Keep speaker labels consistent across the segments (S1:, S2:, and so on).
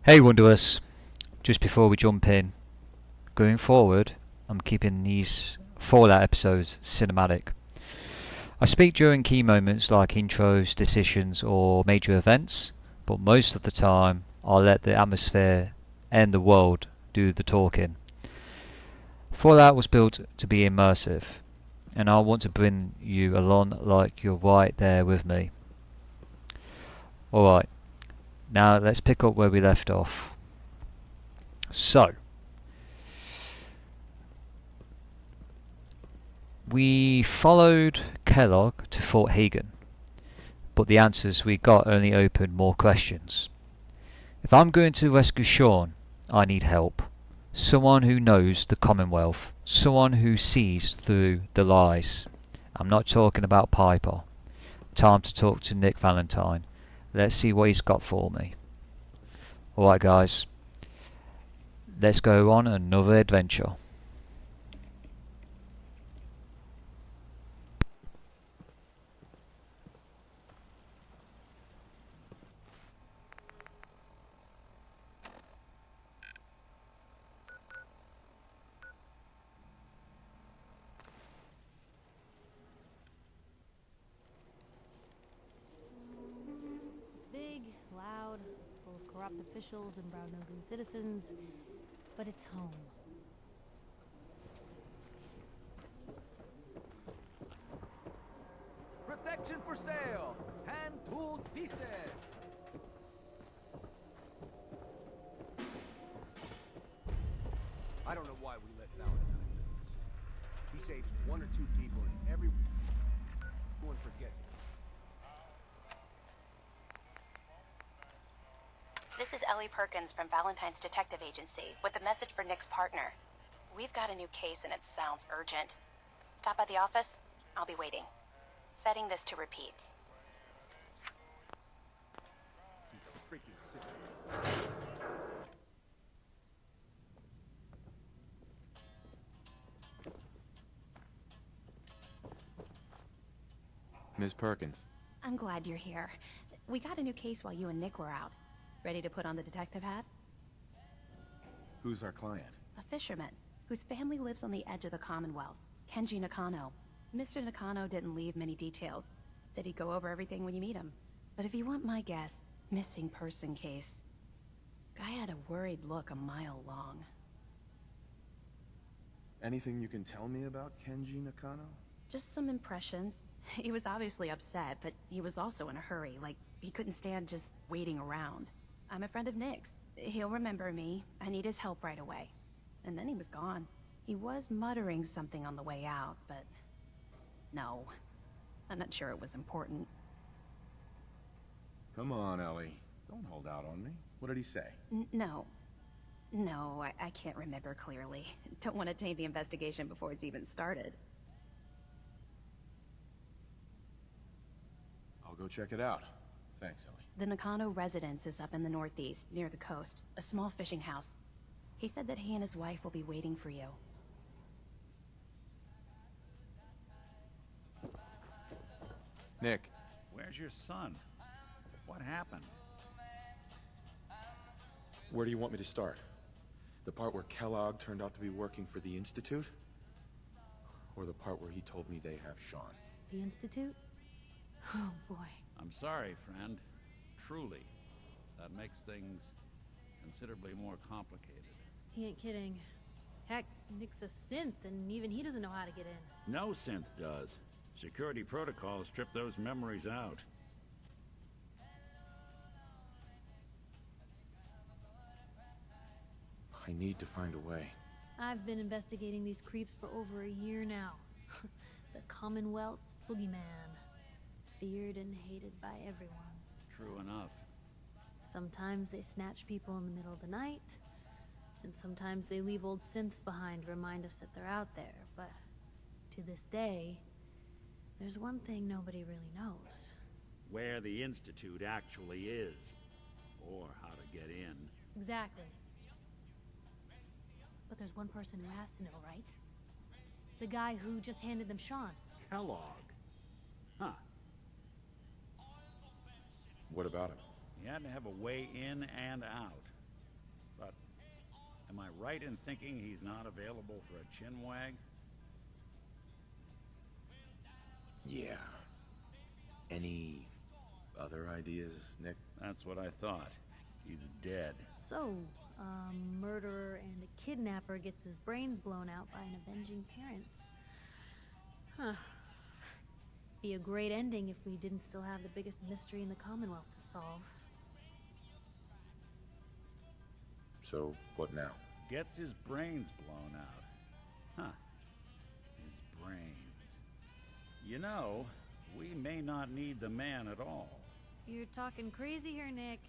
S1: Hey Wunderous, just before we jump in, going forward, I'm keeping these Fallout episodes cinematic. I speak during key moments like intros, decisions, or major events, but most of the time I'll let the atmosphere and the world do the talking. Fallout was built to be immersive, and I want to bring you along like you're right there with me. Alright, now let's pick up where we left off. So, we followed Kellogg to Fort Hagen, but the answers we got only opened more questions. If I'm going to rescue Shaun, I need help. Someone who knows the Commonwealth, someone who sees through the lies. I'm not talking about Piper. Time to talk to Nick Valentine. Let's see what he's got for me. Alright guys, let's go on another adventure.
S2: It's big, loud, full of corrupt officials and brown-nosing citizens, but it's home.
S3: Protection for sale! Hand-tooled pieces! I don't know why we let Valentine do this. He saves one or two people and everyone forgets it.
S4: This is Ellie Perkins from Valentine's Detective Agency with a message for Nick's partner. We've got a new case and it sounds urgent. Stop by the office? I'll be waiting. Setting this to repeat.
S3: He's a freaking sick.
S5: Miss Perkins.
S4: I'm glad you're here. We got a new case while you and Nick were out. Ready to put on the detective hat?
S5: Who's our client?
S4: A fisherman, whose family lives on the edge of the Commonwealth. Kenji Nakano. Mr. Nakano didn't leave many details. Said he'd go over everything when you meet him. But if you want my guess, missing person case. Guy had a worried look a mile long.
S5: Anything you can tell me about Kenji Nakano?
S4: Just some impressions. He was obviously upset, but he was also in a hurry, like he couldn't stand just waiting around. I'm a friend of Nick's. He'll remember me. I need his help right away. And then he was gone. He was muttering something on the way out, but... no. I'm not sure it was important.
S5: Come on, Ellie. Don't hold out on me. What did he say?
S4: No. No, I can't remember clearly. Don't want to taint the investigation before it's even started.
S5: I'll go check it out. Thanks, Ellie.
S4: The Nakano residence is up in the northeast, near the coast. A small fishing house. He said that he and his wife will be waiting for you.
S5: Nick.
S6: Where's your son? What happened?
S5: Where do you want me to start? The part where Kellogg turned out to be working for the Institute? Or the part where he told me they have Shaun?
S2: The Institute? Oh boy.
S6: I'm sorry, friend. Truly. That makes things considerably more complicated.
S2: He ain't kidding. Heck, Nick's a synth, and even he doesn't know how to get in.
S6: No synth does. Security protocols strip those memories out.
S5: I need to find a way.
S2: I've been investigating these creeps for over a year now. The Commonwealth's boogeyman. Feared and hated by everyone.
S6: True enough.
S2: Sometimes they snatch people in the middle of the night, and sometimes they leave old synths behind to remind us that they're out there, but to this day, there's one thing nobody really knows.
S6: Where the Institute actually is. Or how to get in.
S2: Exactly. But there's one person who has to know, right? The guy who just handed them Shaun.
S6: Kellogg. Huh.
S5: What about him?
S6: He had to have a way in and out. Am I right in thinking he's not available for a chin wag?
S5: Yeah. Any other ideas, Nick?
S6: That's what I thought. He's dead.
S2: So, a murderer and a kidnapper gets his brains blown out by an avenging parent. Huh. Be a great ending if we didn't still have the biggest mystery in the Commonwealth to solve.
S5: So, what now?
S6: Gets his brains blown out. Huh. His brains. You know, we may not need the man at all.
S2: You're talking crazy here, Nick.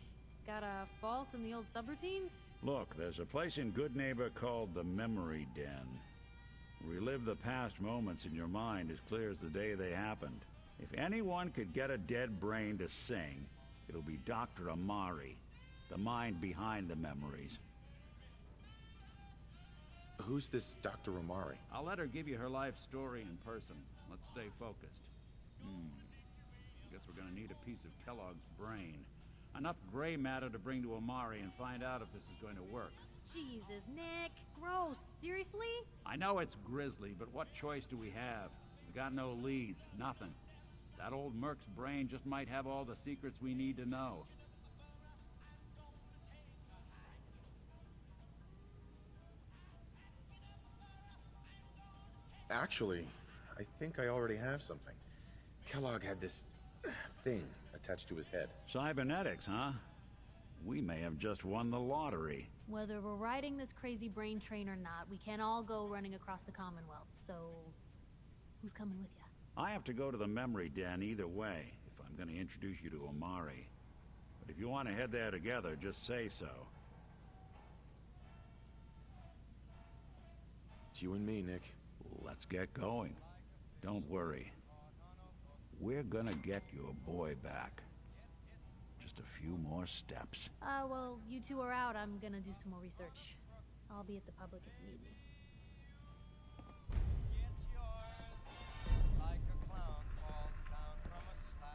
S2: Got a fault in the old subroutines?
S6: Look, there's a place in Goodneighbor called the Memory Den. Relive the past moments in your mind as clear as the day they happened. If anyone could get a dead brain to sing, it'll be Doctor Amari, the mind behind the memories.
S5: Who's this Dr. Amari?
S6: I'll let her give you her life story in person. Let's stay focused. Guess we're gonna need a piece of Kellogg's brain. Enough gray matter to bring to Amari and find out if this is going to work.
S2: Jesus, Nick. Gross. Seriously?
S6: I know it's grisly, but what choice do we have? We got no leads, nothing. That old merc's brain just might have all the secrets we need to know.
S5: Actually, I think I already have something. Kellogg had this thing attached to his head.
S6: Cybernetics, huh? We may have just won the lottery.
S2: Whether we're riding this crazy brain train or not, we can't all go running across the Commonwealth, so... who's coming with you?
S6: I have to go to the memory den either way, if I'm going to introduce you to Amari. But if you want to head there together, just say so.
S5: It's you and me, Nick.
S6: Let's get going. Don't worry. We're gonna get your boy back. Just a few more steps.
S2: Well, you two are out. I'm gonna do some more research. I'll be at the public if you need me.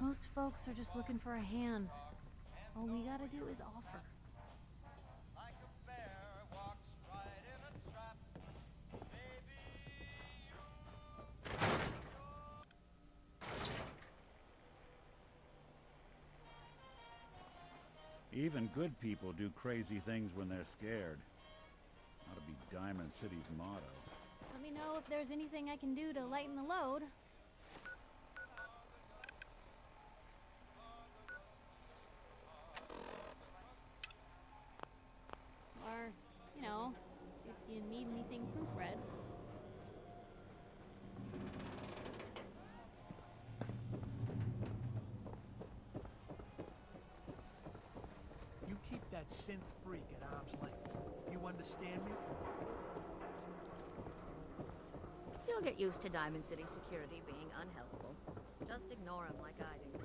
S2: Most folks are just looking for a hand. All we gotta do is offer.
S6: Even good people do crazy things when they're scared. Ought to be Diamond City's motto.
S2: Let me know if there's anything I can do to lighten the load. Or, you know, if you need anything proofread.
S7: You keep that synth freak at arm's length. You understand me?
S8: You'll get used to Diamond City security being unhelpful. Just ignore him like I do.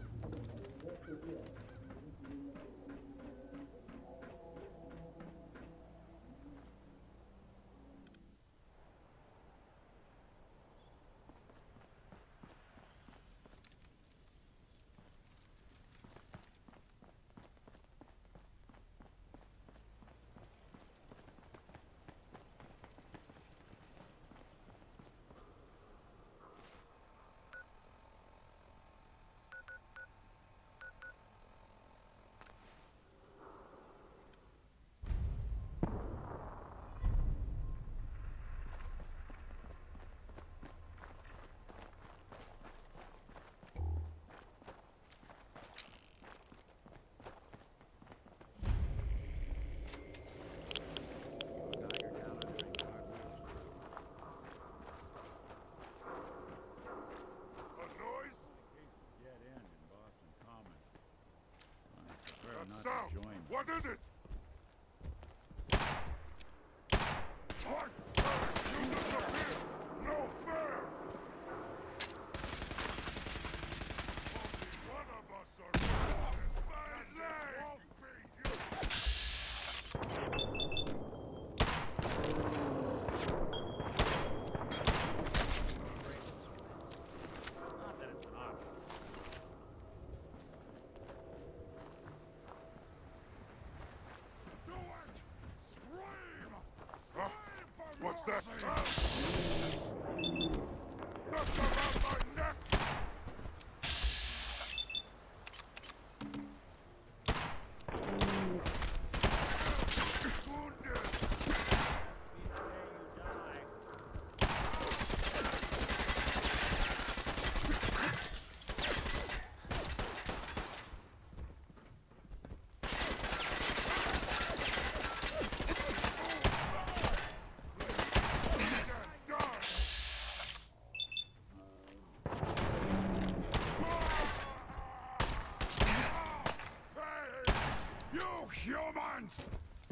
S9: Humans!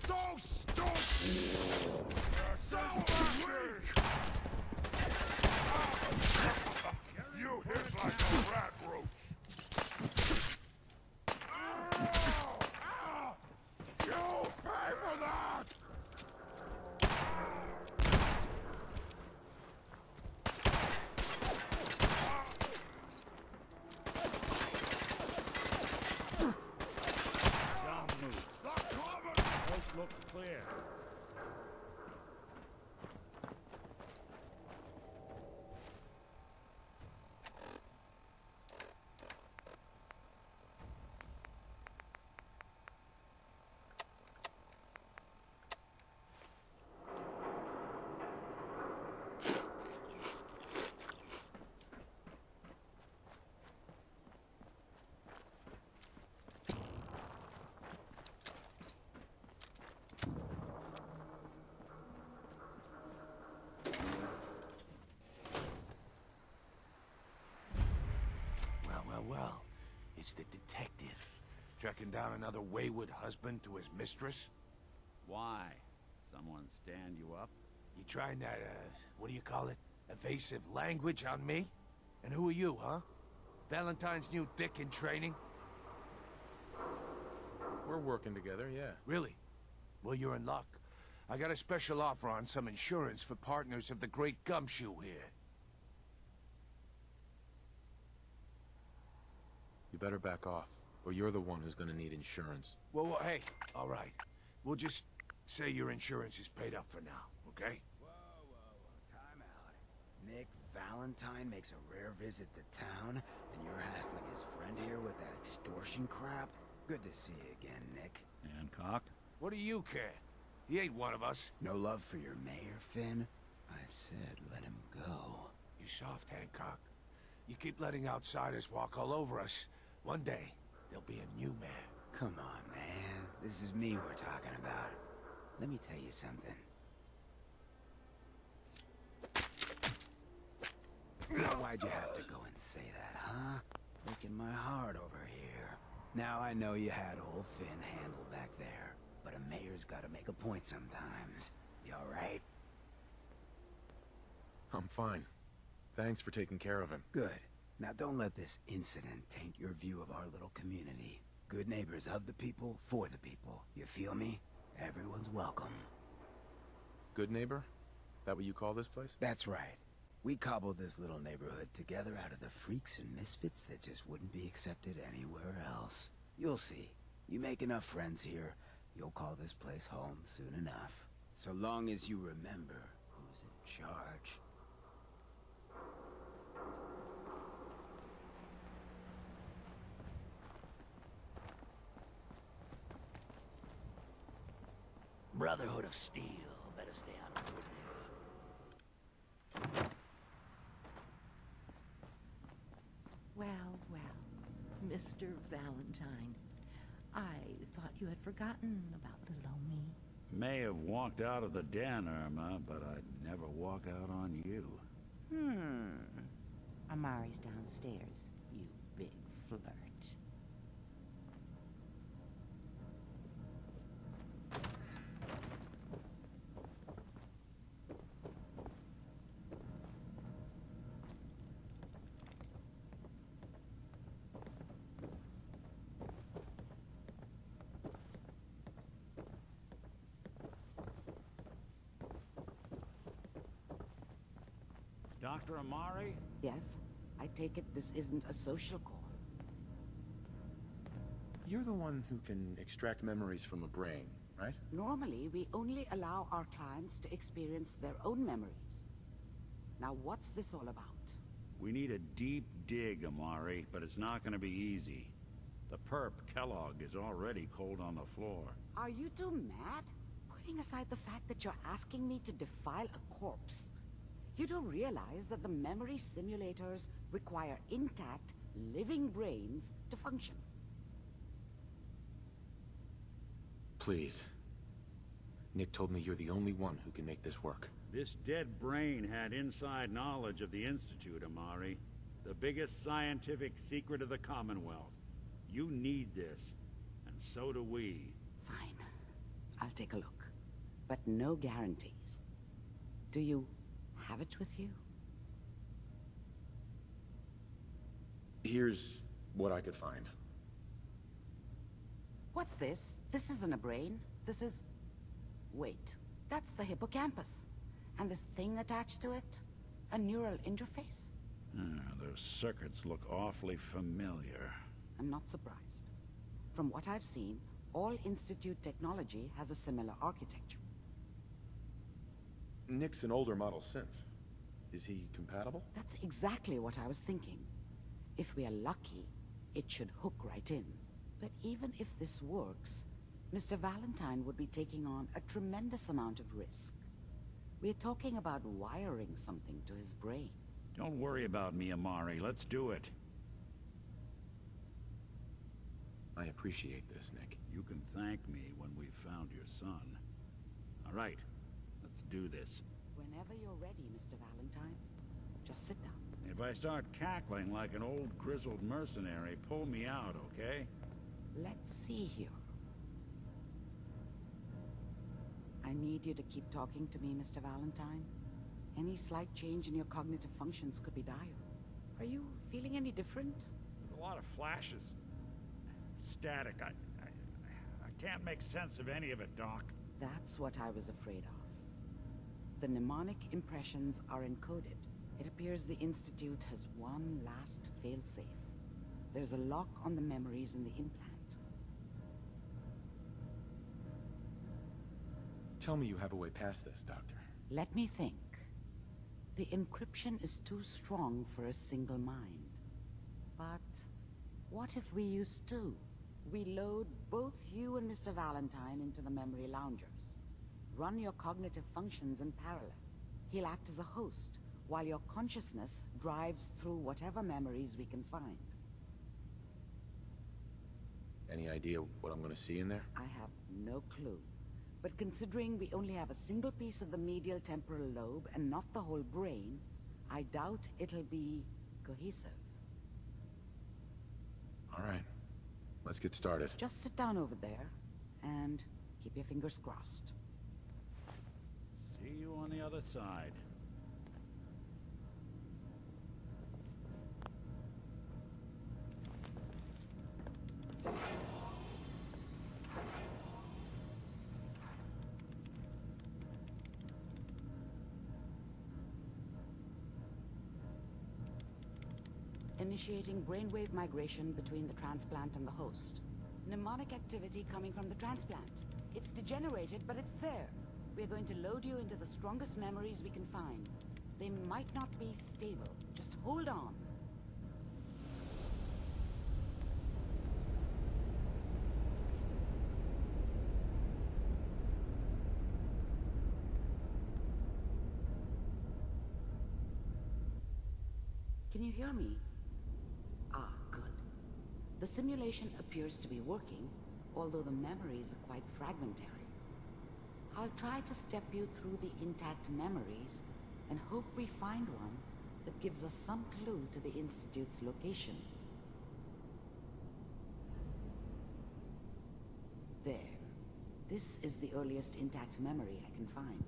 S9: So stupid! So weak! You hit like a rat roach! You pay for that!
S6: Look clear.
S9: Well, it's the detective. Tracking down another wayward husband to his mistress?
S6: Why? Someone stand you up?
S9: You trying that, what do you call it? Evasive language on me? And who are you, huh? Valentine's new dick in training?
S5: We're working together, yeah.
S9: Really? Well, you're in luck. I got a special offer on some insurance for partners of the Great Gumshoe here.
S5: You better back off, or you're the one who's gonna need insurance.
S9: Well, hey, all right. We'll just say your insurance is paid up for now, okay?
S10: Whoa, time out. Nick Valentine makes a rare visit to town, and you're hassling his friend here with that extortion crap? Good to see you again, Nick.
S6: Hancock?
S9: What do you care? He ain't one of us.
S10: No love for your mayor, Finn? I said let him go.
S9: You soft, Hancock. You keep letting outsiders walk all over us. One day, there'll be a new mayor.
S10: Come on, man. This is me we're talking about. Let me tell you something. Now, why'd you have to go and say that, huh? Breaking my heart over here. Now I know you had old Finn handled back there, but a mayor's gotta make a point sometimes. You alright?
S5: I'm fine. Thanks for taking care of him.
S10: Good. Now don't let this incident taint your view of our little community. Good neighbors of the people, for the people. You feel me? Everyone's welcome.
S5: Goodneighbor? That what you call this place?
S10: That's right. We cobbled this little neighborhood together out of the freaks and misfits that just wouldn't be accepted anywhere else. You'll see. You make enough friends here, you'll call this place home soon enough. So long as you remember who's in charge.
S7: Brotherhood of Steel. Better stay on Goodneighbor.
S11: Well, Mr. Valentine. I thought you had forgotten about little old me.
S6: May have walked out of the den, Irma, but I'd never walk out on you.
S11: Amari's downstairs, you big flirt.
S6: Doctor Amari?
S11: Yes? I take it this isn't a social call.
S5: You're the one who can extract memories from a brain, right?
S12: Normally, we only allow our clients to experience their own memories. Now, what's this all about?
S6: We need a deep dig, Amari, but it's not gonna be easy. The perp, Kellogg, is already cold on the floor.
S12: Are you two mad? Putting aside the fact that you're asking me to defile a corpse, you do realize that the memory simulators require intact, living brains to function.
S5: Please. Nick told me you're the only one who can make this work.
S6: This dead brain had inside knowledge of the Institute, Amari. The biggest scientific secret of the Commonwealth. You need this, and so do we.
S12: Fine. I'll take a look. But no guarantees. Do you have it with you?
S5: Here's what I could find.
S12: What's this? This isn't a brain. This is... Wait. That's the hippocampus. And this thing attached to it? A neural interface?
S6: Those circuits look awfully familiar.
S12: I'm not surprised. From what I've seen, all Institute technology has a similar architecture.
S5: Nick's an older model synth. Is he compatible?
S12: That's exactly what I was thinking. If we are lucky, it should hook right in. But even if this works, Mr. Valentine would be taking on a tremendous amount of risk. We're talking about wiring something to his brain.
S6: Don't worry about me, Amari. Let's do it.
S5: I appreciate this, Nick.
S6: You can thank me when we've found your son. All right, let's do this.
S12: Whenever you're ready, Mr. Valentine, just sit down.
S6: If I start cackling like an old grizzled mercenary, pull me out, okay?
S12: Let's see here. I need you to keep talking to me, Mr. Valentine. Any slight change in your cognitive functions could be dire. Are you feeling any different?
S6: There's a lot of flashes. Static. I can't make sense of any of it, Doc.
S12: That's what I was afraid of. The mnemonic impressions are encoded. It appears the Institute has one last failsafe. There's a lock on the memories in the implant.
S5: Tell me you have a way past this, Doctor.
S12: Let me think. The encryption is too strong for a single mind. But what if we use two? We load both you and Mr. Valentine into the memory loungers. Run your cognitive functions in parallel. He'll act as a host, while your consciousness drives through whatever memories we can find.
S5: Any idea what I'm gonna see in there?
S12: I have no clue. But considering we only have a single piece of the medial temporal lobe and not the whole brain, I doubt it'll be cohesive.
S5: All right. Let's get started.
S12: Just sit down over there and keep your fingers crossed.
S6: See you on the other side.
S12: Initiating brainwave migration between the transplant and the host. Mnemonic activity coming from the transplant. It's degenerated, but it's there. We're going to load you into the strongest memories we can find. They might not be stable. Just hold on. Can you hear me? Ah, good. The simulation appears to be working, although the memories are quite fragmentary. I'll try to step you through the intact memories and hope we find one that gives us some clue to the Institute's location. There. This is the earliest intact memory I can find.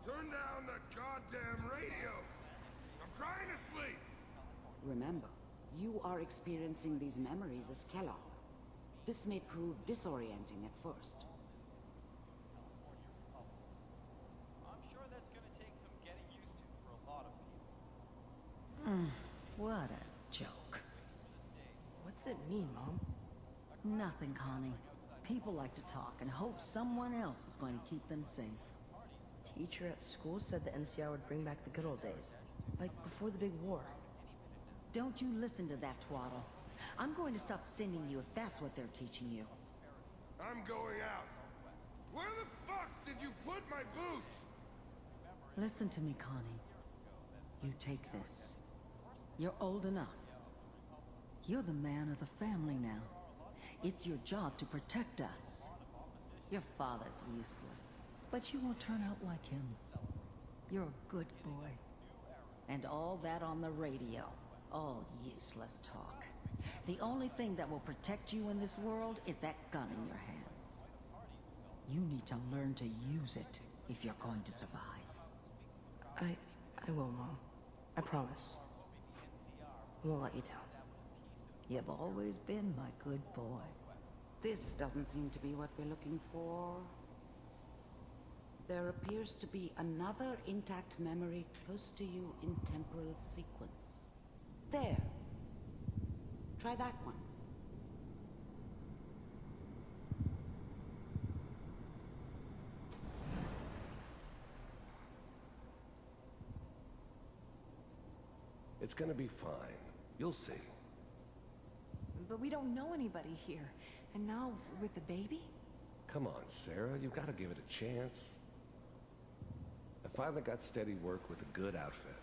S9: Turn down the goddamn radio! I'm trying to sleep!
S12: Remember, you are experiencing these memories as Kellogg. This may prove disorienting at first.
S13: I'm sure that's gonna take some getting used to for a lot of people.
S11: What a joke.
S14: it mean, Mom?
S11: Nothing, Connie. People like to talk and hope someone else is going to keep them safe.
S14: Teacher at school said the NCR would bring back the good old days. Like before the big war.
S11: Don't you listen to that twaddle. I'm going to stop sending you if that's what they're teaching you.
S15: I'm going out. Where the fuck did you put my boots?
S11: Listen to me, Connie. You take this. You're old enough. You're the man of the family now. It's your job to protect us. Your father's useless, but you won't turn out like him. You're a good boy. And all that on the radio, all useless talk. The only thing that will protect you in this world is that gun in your hands. You need to learn to use it if you're going to survive.
S14: I will, Mom. I promise. I won't let you down.
S11: You've always been my good boy.
S12: This doesn't seem to be what we're looking for. There appears to be another intact memory close to you in temporal sequence. There. Try that one.
S16: It's gonna be fine. You'll see.
S17: But we don't know anybody here. And now, with the baby?
S16: Come on, Sarah. You've got to give it a chance. I finally got steady work with a good outfit.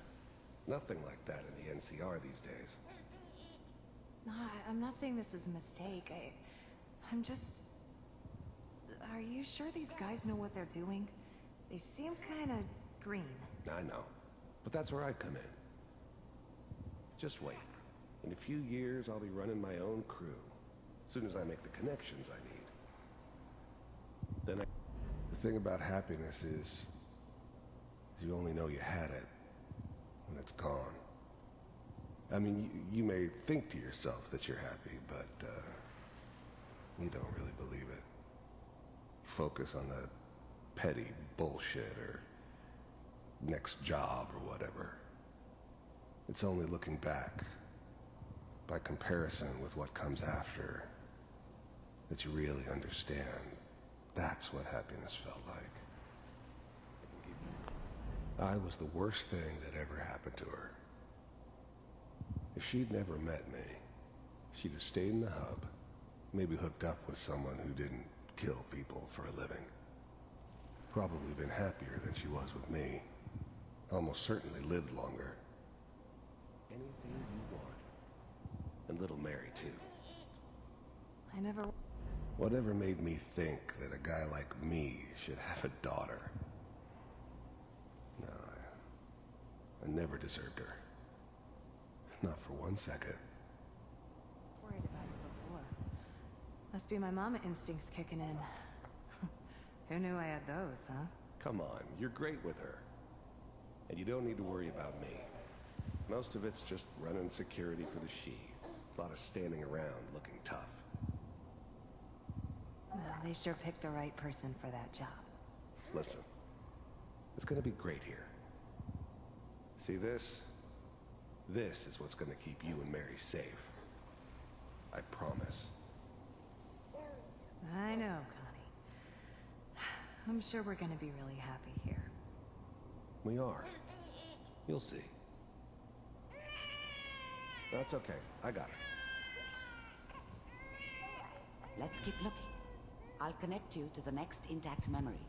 S16: Nothing like that in the NCR these days.
S17: No, I'm not saying this was a mistake. I'm just... Are you sure these guys know what they're doing? They seem kind of green.
S16: I know. But that's where I come in. Just wait. In a few years, I'll be running my own crew. As soon as I make the connections I need. The thing about happiness is you only know you had it when it's gone. I mean, you may think to yourself that you're happy, but you don't really believe it. Focus on the petty bullshit or next job or whatever. It's only looking back, by comparison with what comes after, that you really understand. That's what happiness felt like. I was the worst thing that ever happened to her. If she'd never met me, she'd have stayed in the hub, maybe hooked up with someone who didn't kill people for a living. Probably been happier than she was with me. Almost certainly lived longer. Anything you want. And little Mary, too.
S17: I never...
S16: Whatever made me think that a guy like me should have a daughter? No, I never deserved her. Not for 1 second.
S17: Worried about it before. Must be my mama instincts kicking in. Who knew I had those, huh?
S16: Come on, you're great with her. And you don't need to worry about me. Most of it's just running security for the she. A lot of standing around looking tough.
S17: Well, they sure picked the right person for that job.
S16: Listen, it's gonna be great here. See this? This is what's gonna keep you and Mary safe. I promise.
S17: I know, Connie. I'm sure we're gonna be really happy here.
S16: We are. You'll see. That's okay. I got it.
S12: Let's keep looking. I'll connect you to the next intact memory.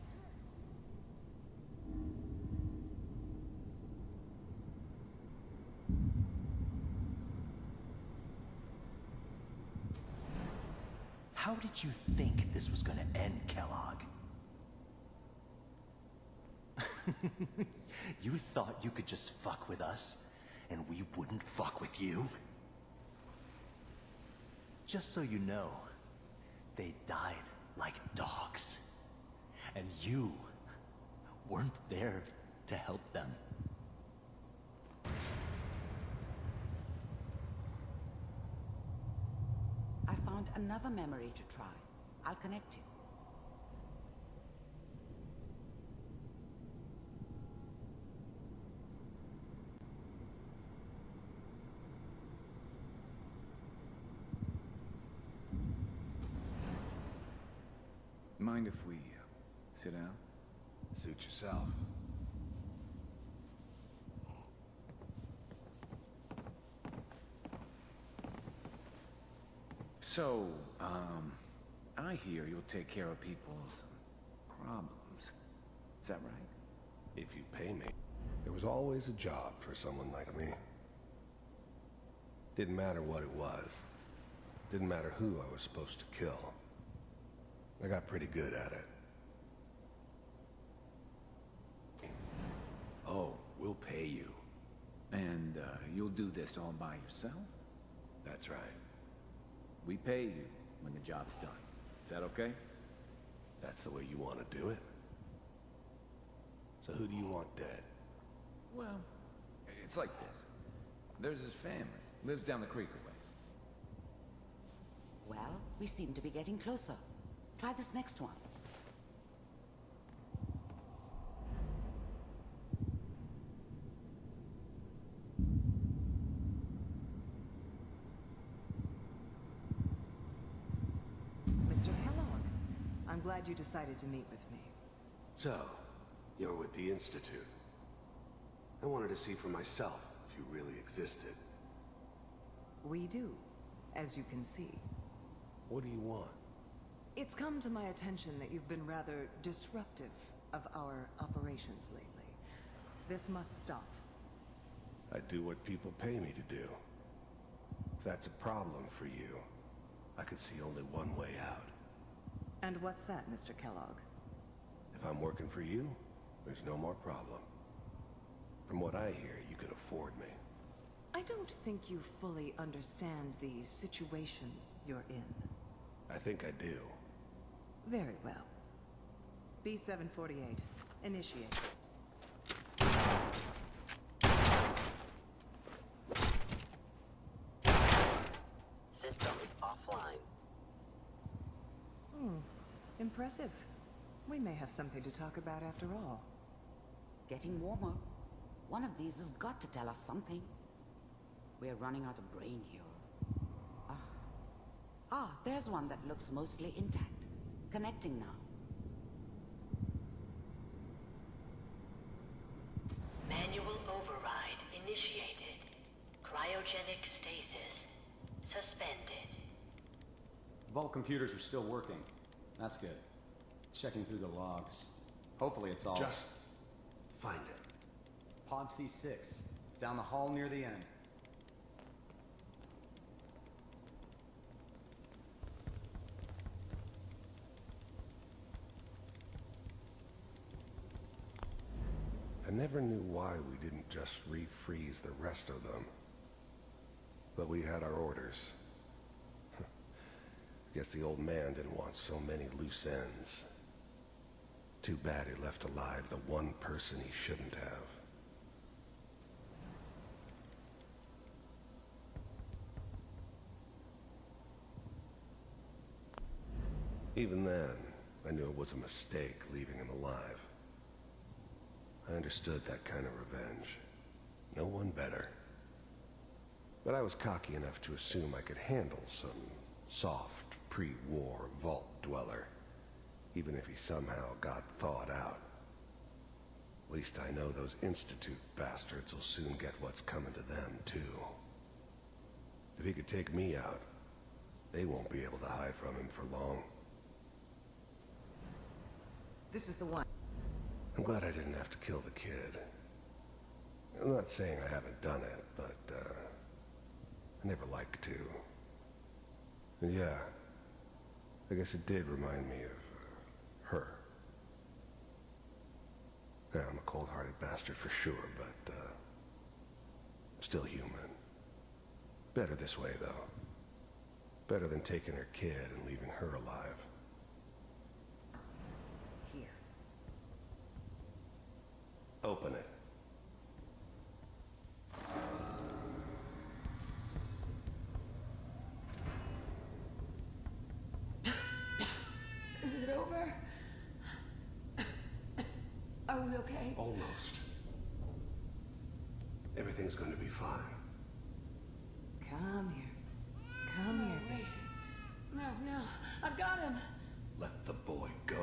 S7: How did you think this was gonna end, Kellogg? You thought you could just fuck with us, and we wouldn't fuck with you? Just so you know, they died like dogs. And you weren't there to help them.
S12: I found another memory to try. I'll connect you.
S18: Mind if we sit down?
S16: Suit yourself.
S18: So, I hear you'll take care of people's problems. Is that right?
S16: If you pay me. There was always a job for someone like me. Didn't matter what it was. Didn't matter who I was supposed to kill. I got pretty good at it.
S18: Oh, we'll pay you. And, you'll do this all by yourself?
S16: That's right.
S18: We pay you when the job's done. Is that okay?
S16: That's the way you want to do it? So who do you want dead?
S18: Well, it's like this. There's his family. Lives down the creek a ways.
S12: Well, we seem to be getting closer. Try this next one.
S19: Mr. Kellogg, I'm glad you decided to meet with me.
S16: So, you're with the Institute. I wanted to see for myself if you really existed.
S19: We do, as you can see.
S16: What do you want?
S19: It's come to my attention that you've been rather disruptive of our operations lately. This must stop.
S16: I do what people pay me to do. If that's a problem for you, I could see only one way out.
S19: And what's that, Mr. Kellogg?
S16: If I'm working for you, there's no more problem. From what I hear, you can afford me.
S19: I don't think you fully understand the situation you're in.
S16: I think I do.
S19: Very well. B-748. Initiate.
S20: Systems offline.
S19: Impressive. We may have something to talk about after all.
S12: Getting warmer. One of these has got to tell us something. We're running out of brain here. There's one that looks mostly intact. Connecting now.
S20: Manual override initiated. Cryogenic stasis suspended.
S21: Vault computers are still working. That's good. Checking through the logs. Hopefully it's all...
S16: Just find it.
S21: Pod C6. Down the hall near the end.
S16: I never knew why we didn't just refreeze the rest of them. But we had our orders. Guess the old man didn't want so many loose ends. Too bad he left alive the one person he shouldn't have. Even then, I knew it was a mistake leaving him alive. I understood that kind of revenge. No one better. But I was cocky enough to assume I could handle some soft, pre-war vault dweller, even if he somehow got thawed out. At least I know those Institute bastards will soon get what's coming to them, too. If he could take me out, they won't be able to hide from him for long.
S19: This is the one.
S16: I'm glad I didn't have to kill the kid. I'm not saying I haven't done it, but, I never liked to. And yeah, I guess it did remind me of, her. Yeah, I'm a cold-hearted bastard for sure, but, still human. Better this way, though. Better than taking her kid and leaving her alive.
S19: Here.
S16: Open it.
S19: Is it over? Are we okay?
S16: Almost. Everything's going to be fine.
S19: Come here. Come here, baby.
S17: No, I've got him.
S16: Let the boy go.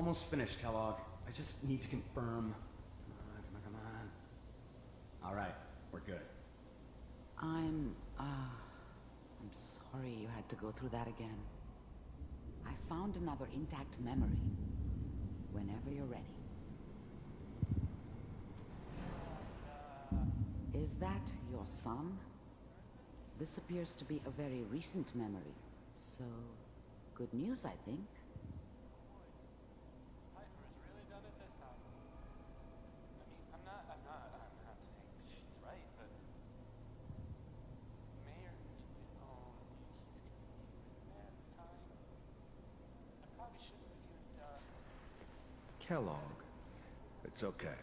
S21: Almost finished, Kellogg. I just need to confirm. Come on. All right, we're good.
S12: I'm sorry you had to go through that again. I found another intact memory. Whenever you're ready. Is that your son? This appears to be a very recent memory. So, good news, I think.
S13: I'm not saying she's right, but Mayor, he's gonna be there this time. I probably shouldn't have even
S3: Kellogg.
S16: It's okay.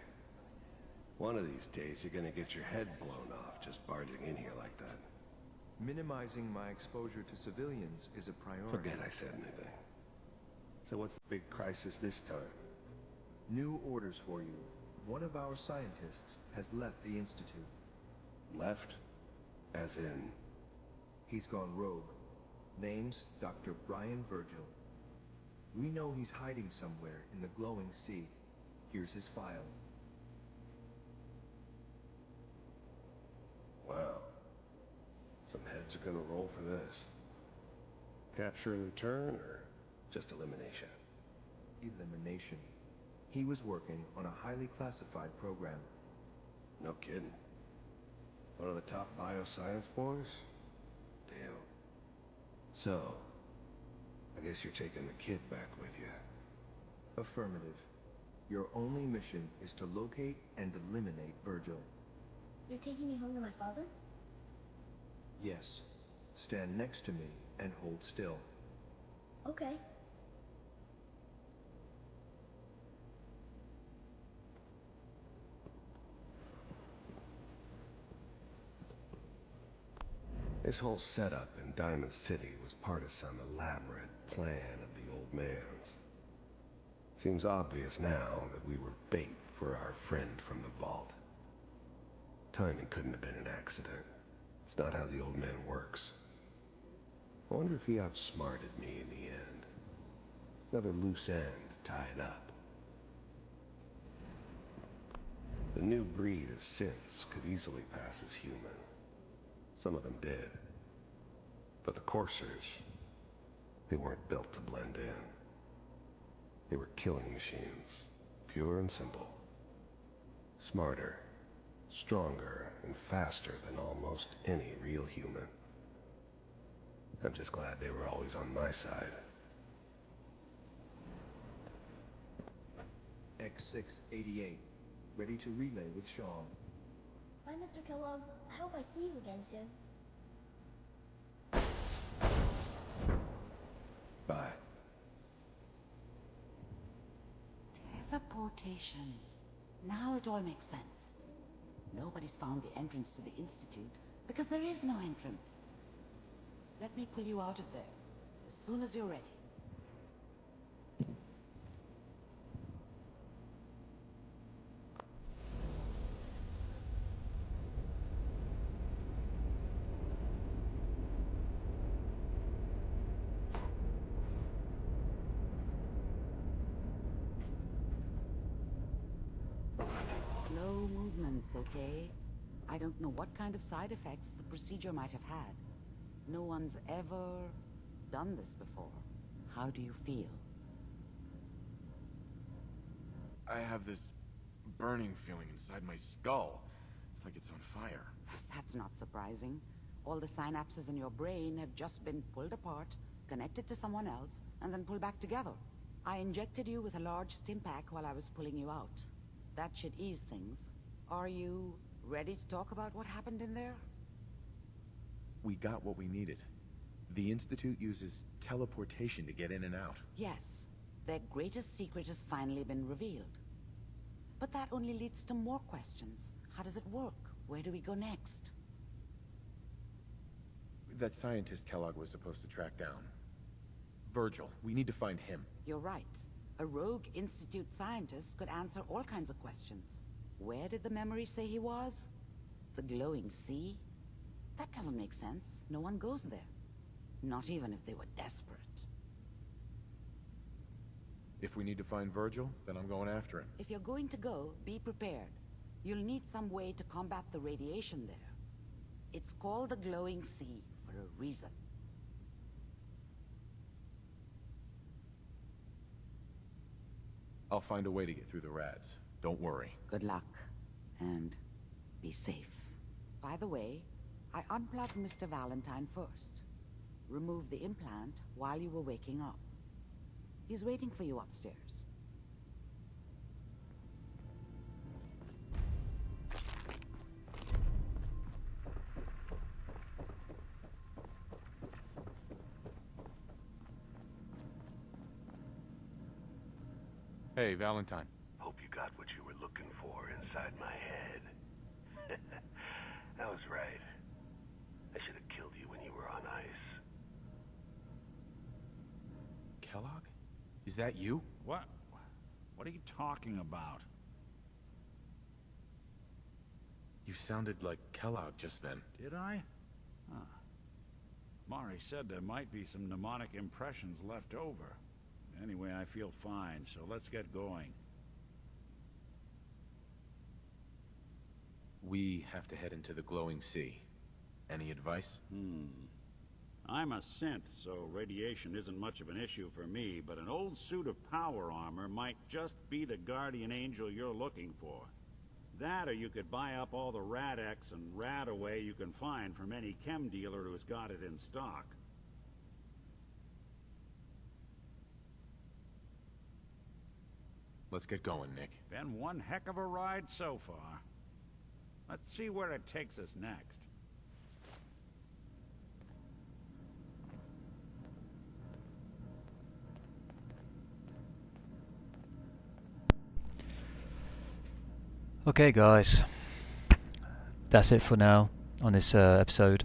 S16: One of these days, you're gonna get your head blown off just barging in here like that.
S1: Minimizing my exposure to civilians is a priority.
S16: Forget I said anything. So what's the big crisis this time?
S1: New orders for you. One of our scientists has left the Institute.
S16: Left? As in?
S1: He's gone rogue. Name's Dr. Brian Virgil. We know he's hiding somewhere in the glowing sea. Here's his file.
S16: Wow. Some heads are gonna roll for this. Capture and return, or just elimination?
S1: Elimination. He was working on a highly classified program.
S16: No kidding. One of the top bioscience boys? Damn. So, I guess you're taking the kid back with you.
S1: Affirmative. Your only mission is to locate and eliminate Virgil.
S22: You're taking me home to my father?
S1: Yes. Stand next to me and hold still.
S22: Okay.
S16: This whole setup in Diamond City was part of some elaborate plan of the old man's. Seems obvious now that we were bait for our friend from the vault. Timing couldn't have been an accident. It's not how the old man works. I wonder if he outsmarted me in the end. Another loose end tied up. The new breed of synths could easily pass as human. Some of them did. But the coursers, they weren't built to blend in. They were killing machines, pure and simple. Smarter, stronger, and faster than almost any real human. I'm just glad they were always on my side.
S1: X688, ready to relay with Shaun.
S22: Bye, Mr. Kellogg. I hope I see you again soon.
S16: Bye.
S12: Teleportation. Now it all makes sense. Nobody's found the entrance to the Institute because there is no entrance. Let me pull you out of there as soon as you're ready. Slow movements, okay? I don't know what kind of side effects the procedure might have had. No one's ever done this before. How do you feel?
S23: I have this burning feeling inside my skull. It's like it's on fire.
S12: That's not surprising. All the synapses in your brain have just been pulled apart, connected to someone else, and then pulled back together. I injected you with a large stim pack while I was pulling you out. That should ease things. Are you ready to talk about what happened in there?
S23: We got what we needed. The Institute uses teleportation to get in and out.
S12: Yes. Their greatest secret has finally been revealed. But that only leads to more questions. How does it work? Where do we go next?
S23: That scientist Kellogg was supposed to track down. Virgil. We need to find him.
S12: You're right. A rogue Institute scientist could answer all kinds of questions. Where did the memory say he was? The glowing sea? That doesn't make sense. No one goes there. Not even if they were desperate.
S5: If we need to find Virgil, then I'm going after him.
S12: If you're going to go, be prepared. You'll need some way to combat the radiation there. It's called the glowing sea for a reason.
S5: I'll find a way to get through the rads. Don't worry.
S12: Good luck, and be safe. By the way, I unplugged Mr. Valentine first. Removed the implant while you were waking up. He's waiting for you upstairs.
S5: Hey, Valentine.
S15: Hope you got what you were looking for inside my head. I was right. I should have killed you when you were on ice.
S5: Kellogg? Is that you?
S6: What? What are you talking about?
S5: You sounded like Kellogg just then.
S6: Did I? Huh. Amari said there might be some mnemonic impressions left over. Anyway, I feel fine, so let's get going.
S5: We have to head into the glowing sea. Any advice?
S6: I'm a synth, so radiation isn't much of an issue for me, but an old suit of power armor might just be the guardian angel you're looking for. That, or you could buy up all the Rad-X and Rad-Away you can find from any chem dealer who's got it in stock.
S5: Let's get going, Nick.
S6: Been one heck of a ride so far. Let's see where it takes us next.
S2: Okay guys, that's it for now on this episode.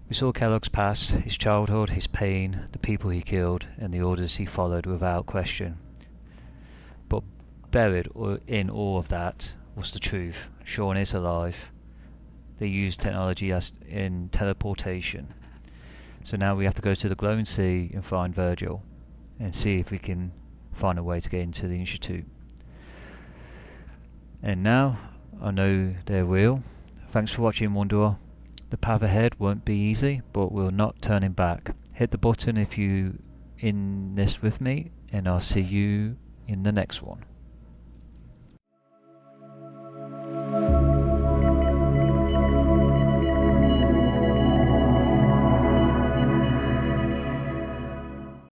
S2: We saw Kellogg's past, his childhood, his pain, the people he killed, and the orders he followed without question. But buried in all of that was the truth. Shaun is alive. They used technology as in teleportation. So now we have to go to the glowing sea and find Virgil and see if we can find a way to get into the Institute. And now I know they're real. Thanks for watching, Wunderous. The path ahead won't be easy, but we're not turning back. Hit the button if you in this with me, and I'll see you in the next one.